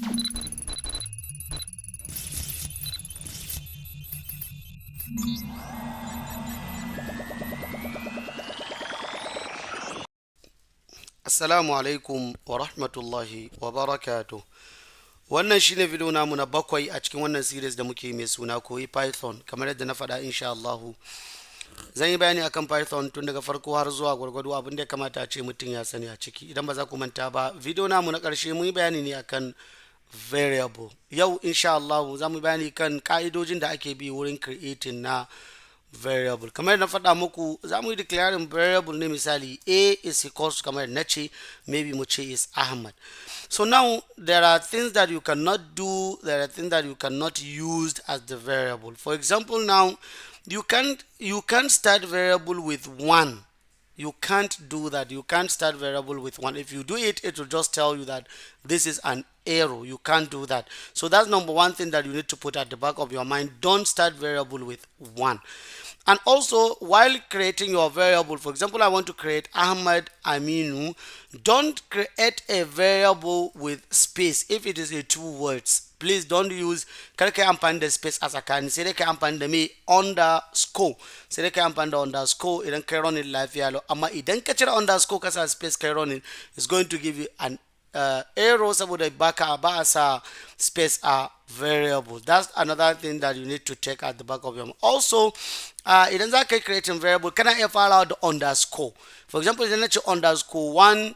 Assalamu alaikum wa rahmatullahi wa barakatuh. Wannan shine video namu na bakwai a cikin wannan series da muke mai suna koyi Python. Kamar yadda na faɗa insha Allahu zan yi bayani akan Python tun daga farko har zuwa gwargwado abin da ya kamata a ce mutum ya sani a ciki. Idan ba za ku manta ba, video namu na ƙarshe mun yi bayani ne akan variable. Yau insha Allahu za mu yi bayani kan ka'idojin da ake bi wurin creating na variable. Kamar na faɗa muku za mu yi declaring variable ne, misali a is equals to, kamar na ce maybe mu ce is Ahmad. So now there are things that you cannot do, there are things that you cannot use as the variable. For example, now you can't start variable with 1. You can't do that. You can't start variable with 1. If you do it, it will just tell you that this is an arrow. You can't do that. So that's number one thing that you need to put at the back of your mind. Don't start variable with 1. And also, while creating your variable, for example, I want to create Ahmad Aminu, don't create a variable with space if it is a 2 words. Please don't use karka amfani da space a tsakani, sai dai ka amfani da me underscore, sai dai ka amfani da underscore idan kai running lafiya lau. Amma idan ka cire underscore ka sa space kai running, it's going to give you an arrow saboda baka ba a sa space a variable. That's another thing that you need to take at the back of your mind. Also, idan za ka yi creating variable kana iya farawa da underscore. For example, idan na ce underscore 1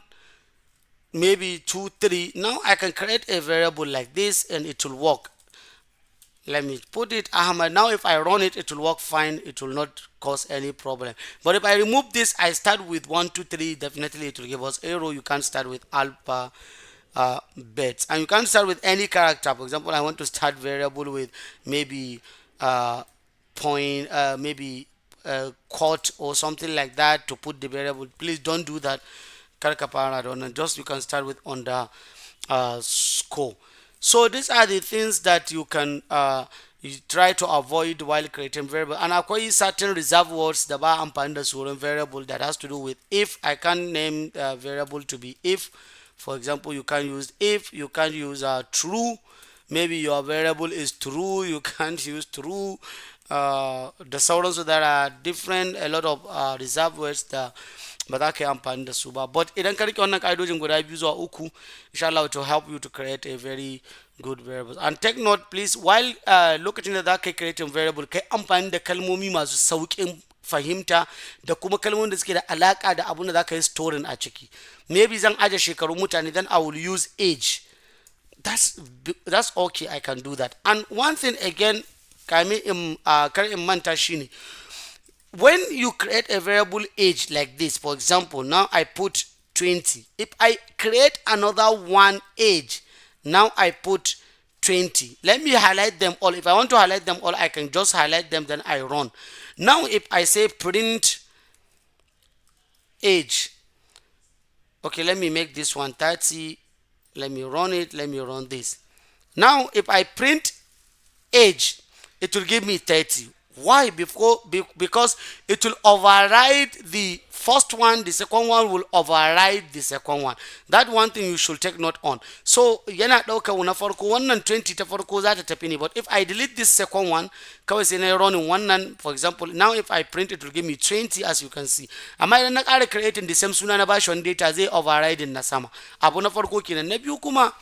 maybe 2 3, now I can create a variable like this and it will work. Let me put it Ahmad. Now if I run it, it will work fine. It will not cause any problem. But if I remove this, I start with 1 2 3, definitely it will give us error. You can't start with alpha bets, and you can't start with any character. For example, I want to start variable with maybe point, maybe quote or something like that to put the variable. Please don't do that. Just you can start with score. So these are the things that you can you try to avoid while creating variable. And akwai certain reserve words da ba amfani da su wurin variable that has to do with if. I can name variable to be if. For example, you can use if, you can use true. Maybe your variable is true, you can't use true. The sauransu, there are different, a lot of reserve words da ba za ka yi amfani da su ba. But idan ka rike wannan ka'idojin guda biyu zuwa uku, insha Allah it will help you to create a very good variable. And take note please, while lokacin da za ka yi creating variable, kai amfani da kalmomi masu sauƙin fahimta da kuma kalmomin da suke da alaka da abun da za ka yi storing a ciki. Maybe zan aje shekarun mutane, then I will use age. That's okay, I can do that. And one thing again, kar in manta shine, when you create a variable age like this, for example, now I put 20. If I create another one age, now I put 20. Let me highlight them all. If I want to highlight them all, I can just highlight them, then I run. Now if I say print age, okay, let me make this one 30. Let me run it. Let me run this. Now if I print age, it will give me 30. Why? Because it will override the first one, the second one will override the second one. That one thing you should take note on. So yana ɗauka na farko wannan 20 ta farko za ta tafi ne, but if I delete this second one, kawai sai na running wannan. For example, now if I print, it will give me 20, as you can see. Amma idan na ƙara creating the same suna na bashi wani data, zai override na sama. Abu na farko kenan. Na biyu kuma,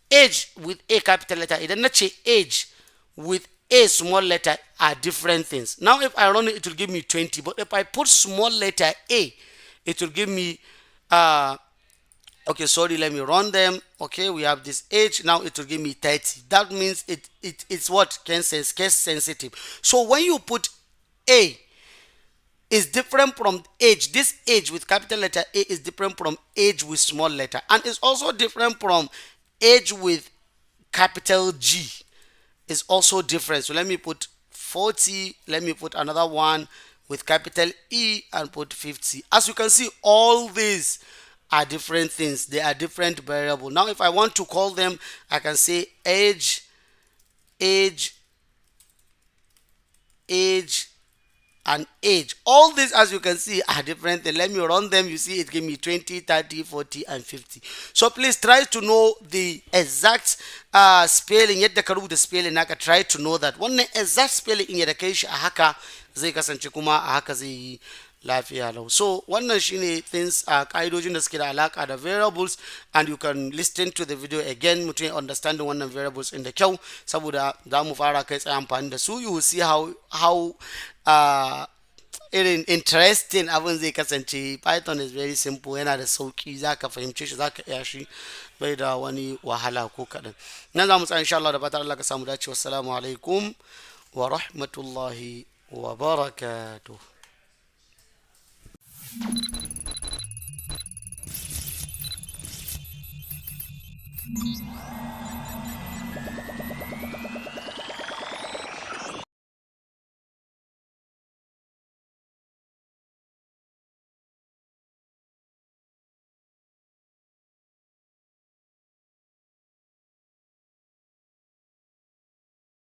age with a capital letter, idan na ce age with a small letter are different things. Now if I run it, it will give me 20, but if I put small letter a, it will give me okay, sorry, let me run them. Okay, we have this age. Now it will give me 30. That means it's what? Case sensitive. So when you put a, is different from age. This age with capital letter A is different from age with small letter, and it's also different from age with capital G. Is also different. So let me put 40. Let me put another one with capital E and put 50. As you can see, all these are different things. They are different variables. Now if I want to call them, I can say age, and age. All these, as you can see, are different. And let me run them. You see, it gave me 20, 30, 40, and 50. So please try to know the exact spelling. Yadda ka rubuta spelling naka, try to know that. Wannan exact spelling in yadda kai shi a haka zai kasance kuma a haka zai yi lafiya lau. So wannan shine things ka'idojin da suke da alaka da variables, and you can listen to the video again mutum ya understanding wannan variables in da kyau, saboda za mu fara kai tsaye amfani da su. You will see how irin interesting abin zai kasance. Python is very simple, yana da sauki, za ka fahimce shi, za ka iya shi, bai da wani wahala ko kaɗan. Nan za mu tsaya insha Allah, da fatar Allah ka samu dace. Wassalamu alaikum wa rahmatullahi wa barakatuh.